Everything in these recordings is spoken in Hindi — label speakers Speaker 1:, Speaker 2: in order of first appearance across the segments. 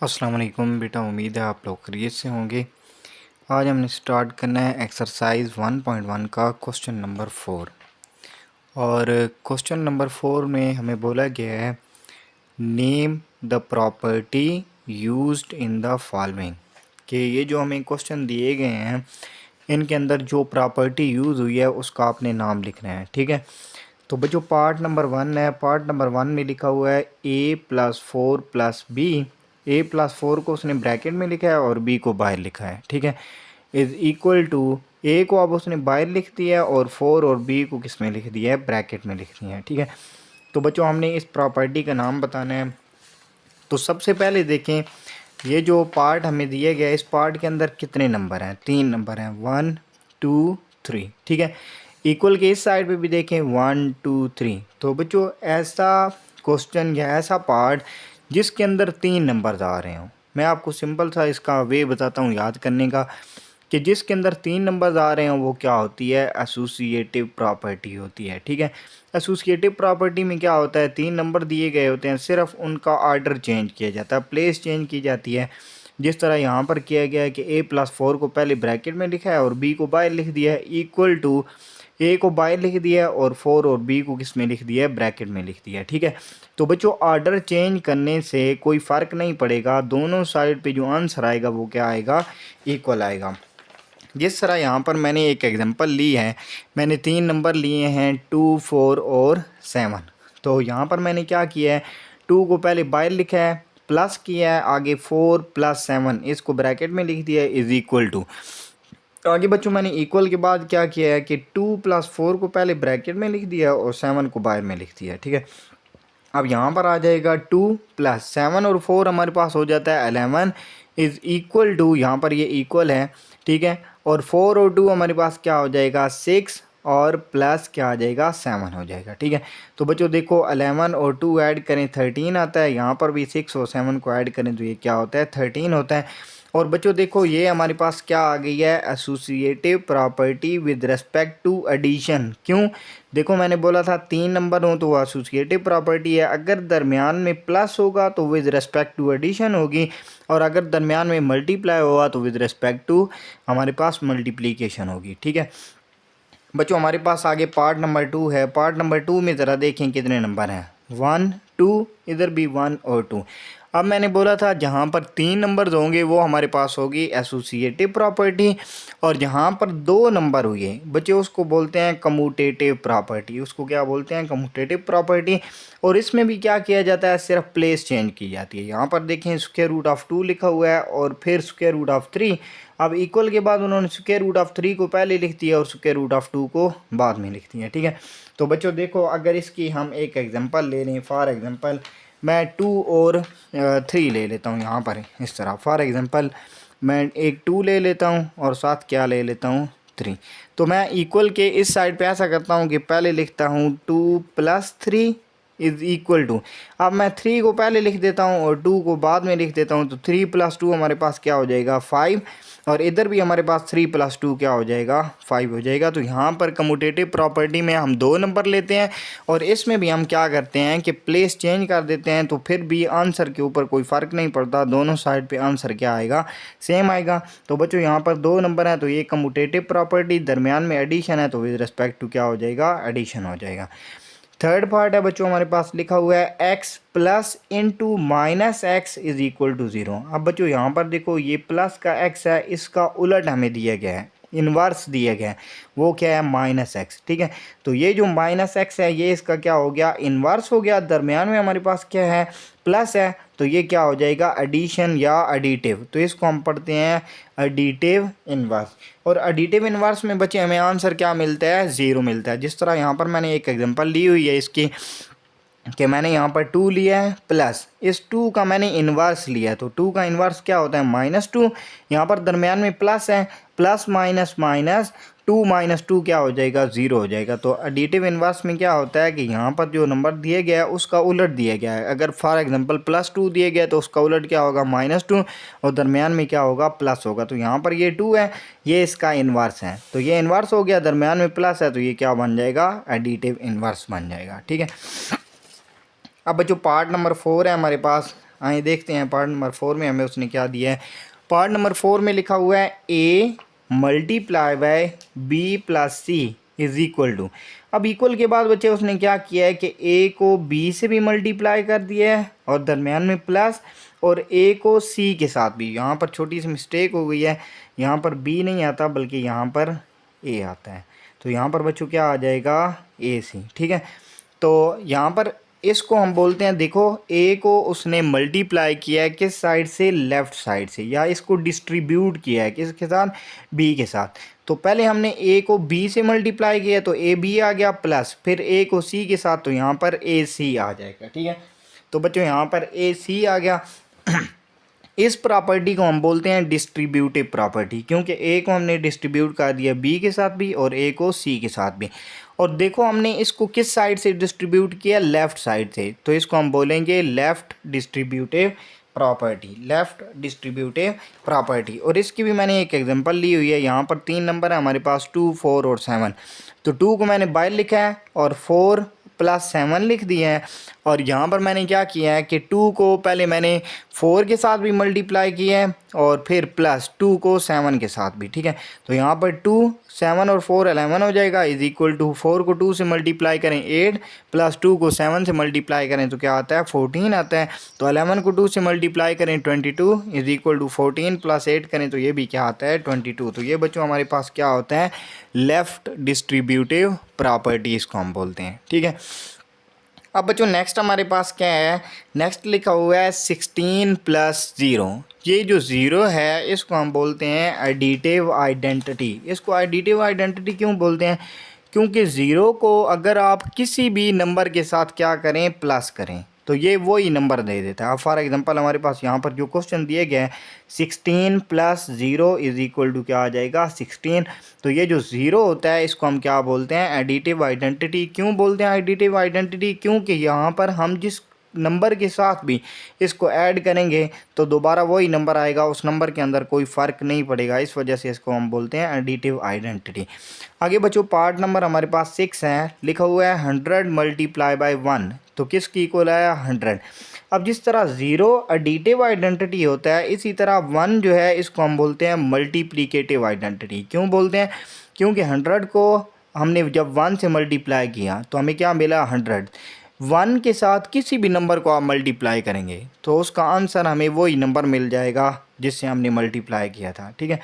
Speaker 1: अस्सलाम वालेकुम बेटा, उम्मीद है आप लोग खैरियत से होंगे। आज हमने स्टार्ट करना है एक्सरसाइज 1.1 का क्वेश्चन नंबर 4। और क्वेश्चन नंबर 4 में हमें बोला गया है name the property used in the following, कि ये जो हमें क्वेश्चन दिए गए हैं इनके अंदर जो प्रॉपर्टी यूज़ हुई है उसका आपने नाम लिखना है। ठीक है, तो बच्चों पार्ट नंबर 1 है। पार्ट नंबर 1 में लिखा हुआ है a+4+b। a+4 को उसने ब्रैकेट में लिखा है और b को बाहर लिखा है। ठीक है, इज़ इक्वल टू a को अब उसने बाहर लिख दिया है और 4 और b को किस में लिख दिया है, ब्रैकेट में लिख दिया है। ठीक है, तो बच्चों हमने इस प्रॉपर्टी का नाम बताना है। तो सबसे पहले देखें, ये जो पार्ट हमें दिया गया है इस पार्ट के अंदर कितने नंबर हैं? 3 नंबर हैं, 1 2 3। ठीक है, इक्वल के इस साइड पे भी देखें 1 2 3। तो बच्चों ऐसा क्वेश्चन या ऐसा पार्ट जिसके अंदर 3 नंबर्स आ रहे हों, मैं आपको सिंपल सा इसका वे बताता हूँ याद करने का, कि जिसके अंदर 3 नंबर्स आ रहे हैं वो क्या होती है, एसोसिएटिव प्रॉपर्टी होती है। ठीक है, एसोसिएटिव प्रॉपर्टी में क्या होता है, 3 नंबर दिए गए होते हैं, सिर्फ उनका ऑर्डर चेंज किया जाता है, प्लेस चेंज की जाती है। जिस तरह यहाँ पर किया गया है कि a+4 को पहले ब्रैकेट में लिखा है और b को बाहर लिख दिया है, इक्वल टू a को बाहर लिख दिया है और 4 और b को किस में लिख दिया है, ब्रैकेट में लिख दिया है। ठीक है, तो बच्चों ऑर्डर चेंज करने से कोई फ़र्क नहीं पड़ेगा, दोनों साइड पे जो आंसर आएगा वो क्या आएगा, इक्वल आएगा। जिस तरह यहाँ पर मैंने एक एग्जांपल ली है, मैंने 3 नंबर लिए हैं 2 4 और 7। तो यहाँ पर मैंने क्या किया है, 2 को पहले बाहर लिखा है, प्लस किया है, आगे 4 + 7 इसको ब्रैकेट में लिख दिया है, इज़ इक्वल टू। तो आगे बच्चों मैंने इक्वल के बाद क्या किया है कि 2 + 4 को पहले ब्रैकेट में लिख दिया और 7 को बाहर में लिख दिया। ठीक है, अब यहाँ पर आ जाएगा 2 + 7 और 4 हमारे पास हो जाता है 11, इज़ इक्वल टू, यहाँ पर ये इक्वल है। ठीक है, और 4 और 2 हमारे पास क्या हो जाएगा, 6 और प्लस क्या आ जाएगा, 7 हो जाएगा। ठीक है, तो बच्चों देखो 11 और 2 ऐड करें 13 आता है, यहाँ पर भी 6 और 7 को ऐड करें तो ये क्या होता है, 13 होता है। और बच्चों देखो ये हमारे पास क्या आ गई है, associative property with respect to addition. क्यों, देखो मैंने बोला था 3 नंबर हो तो वो एसोसिएटिव प्रॉपर्टी है, अगर दरमियान में प्लस होगा तो विद रिस्पेक्ट टू एडिशन होगी, और अगर दरमियान में मल्टीप्लाई होगा तो विद रिस्पेक्ट टू हमारे पास मल्टीप्लिकेशन होगी। ठीक है बच्चों, हमारे पास आगे पार्ट नंबर 2 है। पार्ट नंबर 2 में ज़रा देखें कितने नंबर हैं, 1 2, इधर भी 1 और 2। अब मैंने बोला था जहाँ पर 3 नंबर्स होंगे वो हमारे पास होगी एसोसिएटिव प्रॉपर्टी, और जहाँ पर 2 नंबर हुए बच्चे उसको बोलते हैं कम्यूटेटिव प्रॉपर्टी। उसको क्या बोलते हैं, कम्यूटेटिव प्रॉपर्टी। और इसमें भी क्या किया जाता है, सिर्फ प्लेस चेंज की जाती है। यहाँ पर देखें √2 लिखा हुआ है और फिर √3। अब इक्वल के बाद उन्होंने √3 को पहले लिख दिया और √2 को बाद में लिख दिया। ठीक है, तो बच्चों देखो अगर इसकी हम एक एग्जांपल ले लें, फॉर एग्जांपल मैं 2 और 3 ले लेता हूँ। यहाँ पर इस तरह फॉर एग्जांपल मैं एक 2 ले लेता हूँ और साथ क्या ले लेता हूँ, 3। तो मैं इक्वल के इस साइड पे ऐसा करता हूँ कि पहले लिखता हूँ 2 + 3 इज़ इक्वल टू, अब मैं 3 को पहले लिख देता हूँ और 2 को बाद में लिख देता हूँ, तो 3 + 2 हमारे पास क्या हो जाएगा, 5। और इधर भी हमारे पास 3 + 2 क्या हो जाएगा, 5 हो जाएगा। तो यहाँ पर कम्यूटेटिव प्रॉपर्टी में हम 2 नंबर लेते हैं और इसमें भी हम क्या करते हैं कि प्लेस चेंज कर देते हैं, तो फिर भी आंसर के ऊपर कोई फ़र्क नहीं पड़ता, दोनों साइड पे आंसर क्या आएगा, सेम आएगा। तो बच्चों यहाँ पर 2 नंबर हैं तो ये कम्यूटेटिव प्रॉपर्टी, दरमियान में एडिशन है तो विद रिस्पेक्ट टू क्या हो जाएगा, एडिशन हो जाएगा। थर्ड पार्ट है बच्चों, हमारे पास लिखा हुआ है x + (-x) is equal to 0। अब बच्चों यहाँ पर देखो ये प्लस का x है, इसका उलट हमें दिया गया है, इन्वर्स दिया गया है, वो क्या है, -x। ठीक है, तो ये जो -x है ये इसका क्या हो गया, इन्वर्स हो गया। दरमियान में हमारे पास क्या है, प्लस है, तो ये क्या हो जाएगा, एडिशन या एडिटिव। तो इसको हम पढ़ते हैं एडिटिव इन्वर्स। और एडिटिव इन्वर्स में बच्चे हमें आंसर क्या मिलता है, 0 मिलता है। जिस तरह यहाँ पर मैंने एक एग्जांपल ली हुई है इसकी, कि मैंने यहाँ पर 2 लिया है प्लस इस 2 का मैंने इन्वर्स लिया है, तो 2 का इन्वर्स क्या होता है, -2। यहाँ पर दरमियान में प्लस है, प्लस माइनस माइनस 2 - 2 क्या हो जाएगा, 0 हो जाएगा। तो एडिटिव इन्वर्स में क्या होता है कि यहाँ पर जो नंबर दिया गया है उसका उलट दिया गया है। अगर फॉर एग्जांपल +2 दिया गया तो उसका उलट क्या होगा, -2, और दरमियान में क्या होगा, प्लस होगा। तो यहाँ पर ये 2 है, ये इसका इन्वर्स है, तो ये इन्वर्स हो गया, दरमियान में प्लस है, तो ये क्या बन जाएगा, एडिटिव इन्वर्स बन जाएगा। ठीक है, अब बच्चों पार्ट नंबर 4 है हमारे पास। आइए देखते हैं पार्ट नंबर 4 में हमें उसने क्या दिया है। पार्ट नंबर 4 में लिखा हुआ है A multiply by B plus C is equal to. अब इक्वल के बाद बच्चे उसने क्या किया है कि ए को बी से भी मल्टीप्लाई कर दिया है और दरमियान में प्लस, और ए को सी के साथ भी। यहाँ पर छोटी सी मिस्टेक हो गई है, यहाँ पर बी नहीं आता बल्कि यहाँ पर ए आता है। तो यहाँ पर बच्चों क्या आ जाएगा, ए सी। ठीक है, तो यहाँ पर इसको हम बोलते हैं, देखो ए को उसने मल्टीप्लाई किया है किस साइड से, लेफ़्ट साइड से, या इसको डिस्ट्रीब्यूट किया है किसके साथ, बी के साथ। तो पहले हमने ए को बी से मल्टीप्लाई किया तो ए बी आ गया प्लस, फिर ए को सी के साथ तो यहाँ पर ए सी आ जाएगा। ठीक है, तो बच्चों यहाँ पर ए सी आ गया। इस प्रॉपर्टी को हम बोलते हैं डिस्ट्रीब्यूटिव प्रॉपर्टी, क्योंकि ए को हमने डिस्ट्रीब्यूट कर दिया बी के साथ भी और ए को सी के साथ भी। और देखो हमने इसको किस साइड से डिस्ट्रीब्यूट किया, लेफ़्ट साइड से, तो इसको हम बोलेंगे left distributive property, left distributive property. और इसकी भी मैंने एक एग्जांपल ली हुई है। यहाँ पर 3 नंबर है हमारे पास, 2, 4 और 7। तो 2 को मैंने बाय लिखा है और 4 प्लस 7 लिख दिया है। और यहाँ पर मैंने क्या किया है कि 2 को पहले मैंने 4 के साथ भी मल्टीप्लाई किया है और फिर प्लस 2 को 7 के साथ भी। ठीक है, तो यहाँ पर 2, 7 और 4 11 हो जाएगा, इज इक्वल टू 4 को 2 से मल्टीप्लाई करें 8 प्लस 2 को 7 से मल्टीप्लाई करें तो क्या आता है, 14 आता है। तो 11 को 2 से मल्टीप्लाई करें 22 इज इक्वल टू 14 प्लस 8 करें तो ये भी क्या आता है, 22। तो ये बच्चों हमारे पास क्या होता है, लेफ़्ट डिस्ट्रीब्यूटिव प्रॉपर्टी इसको हम बोलते हैं। ठीक है, अब बच्चों नेक्स्ट हमारे पास क्या है, नेक्स्ट लिखा हुआ है 16 प्लस 0। ये जो 0 है इसको हम बोलते हैं एडिटिव आइडेंटिटी। इसको एडिटिव आइडेंटिटी क्यों बोलते हैं, क्योंकि 0 को अगर आप किसी भी नंबर के साथ क्या करें, प्लस करें, तो ये वही नंबर दे देता है। अब फॉर एग्जांपल हमारे पास यहाँ पर जो क्वेश्चन दिए गए हैं 16 प्लस 0 इज इक्वल टू क्या आ जाएगा, 16। तो ये जो 0 होता है इसको हम क्या बोलते हैं, एडिटिव आइडेंटिटी। क्यों बोलते हैं एडिटिव आइडेंटिटी, क्योंकि यहाँ पर हम जिस नंबर के साथ भी इसको ऐड करेंगे तो दोबारा वही नंबर आएगा, उस नंबर के अंदर कोई फ़र्क नहीं पड़ेगा। इस वजह से इसको हम बोलते हैं एडिटिव आइडेंटिटी। आगे बच्चों पार्ट नंबर हमारे पास 6 है, लिखा हुआ है 100 मल्टीप्लाई बाय 1। तो किसकी इक्वल आया, 100। अब जिस तरह 0 एडिटिव आइडेंटिटी होता है, इसी तरह 1 जो है इसको हम बोलते हैं मल्टीप्लिकेटिव आइडेंटिटी। क्यों बोलते हैं, क्योंकि 100 को हमने जब 1 से मल्टीप्लाई किया तो हमें क्या मिला, 100। 1 के साथ किसी भी नंबर को आप मल्टीप्लाई करेंगे तो उसका आंसर हमें वही नंबर मिल जाएगा जिससे हमने मल्टीप्लाई किया था। ठीक है,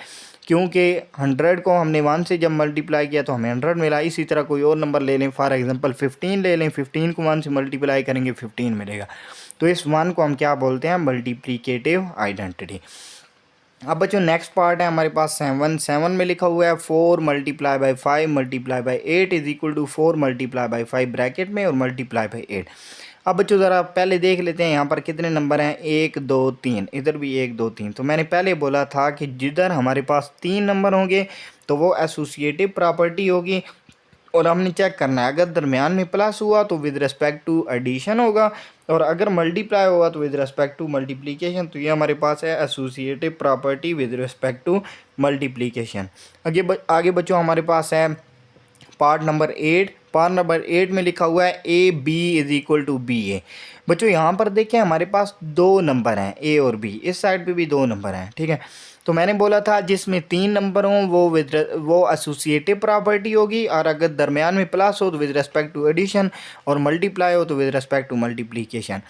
Speaker 1: क्योंकि 100 को हमने 1 से जब मल्टीप्लाई किया तो हमें 100 मिला। इसी तरह कोई और नंबर ले लें, फॉर एग्जांपल 15 ले लें, 15 को 1 से मल्टीप्लाई करेंगे 15 मिलेगा। तो इस 1 को हम क्या बोलते हैं, मल्टीप्लिकेटिव आइडेंटिटी। अब बच्चों नेक्स्ट पार्ट है हमारे पास 7 में लिखा हुआ है 4 multiply by 5 multiply by 8 is equal to 4 multiply by 5 bracket में और मल्टीप्लाई बाई 8। अब बच्चों ज़रा पहले देख लेते हैं यहाँ पर कितने नंबर हैं, 1 2 3, इधर भी 1 2 3। तो मैंने पहले बोला था कि जिधर हमारे पास 3 नंबर होंगे तो वो एसोसिएटिव प्रॉपर्टी होगी और हमने चेक करना है, अगर दरमियान में प्लस हुआ तो विद रिस्पेक्ट टू एडिशन होगा और अगर मल्टीप्लाई होगा तो विद रिस्पेक्ट टू मल्टीप्लिकेशन। तो ये हमारे पास है associative property with respect to multiplication. आगे बच्चों हमारे पास है पार्ट नंबर 8। पार्ट नंबर 8 में लिखा हुआ है A B is equal to B A. बच्चों यहाँ पर देखें हमारे पास 2 नंबर हैं, ए और बी, इस साइड पे भी 2 नंबर हैं। ठीक है, तो मैंने बोला था जिसमें 3 नंबर हों वो एसोसिएटिव प्रॉपर्टी होगी और अगर दरमियान में प्लस हो तो विद रिस्पेक्ट टू एडिशन और मल्टीप्लाई हो तो विद रिस्पेक्ट टू मल्टीप्लिकेशन।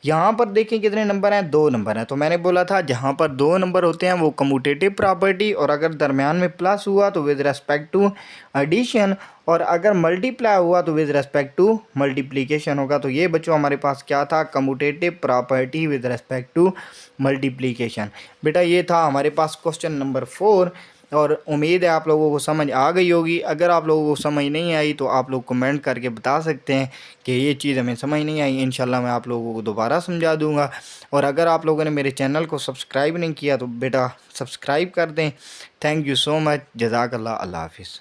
Speaker 1: यहाँ पर देखें कितने नंबर हैं, 2 नंबर हैं। तो मैंने बोला था जहाँ पर 2 नंबर होते हैं वो कम्यूटेटिव प्रॉपर्टी और अगर दरमियान में प्लस हुआ तो विद रिस्पेक्ट टू एडिशन और अगर मल्टीप्लाई हुआ तो विद रिस्पेक्ट टू मल्टीप्लिकेशन होगा। तो ये बच्चों हमारे पास क्या था, commutative property with respect to multiplication. बेटा ये था हमारे पास क्वेश्चन नंबर 4 और उम्मीद है आप लोगों को समझ आ गई होगी। अगर आप लोगों को समझ नहीं आई तो आप लोग कमेंट करके बता सकते हैं कि ये चीज़ हमें समझ नहीं आई। इंशाल्लाह मैं आप लोगों को दोबारा समझा दूंगा। और अगर आप लोगों ने मेरे चैनल को सब्सक्राइब नहीं किया तो बेटा सब्सक्राइब कर दें। थैंक यू सो मच, जज़ाकल्लाह, अल्लाह हाफिज़।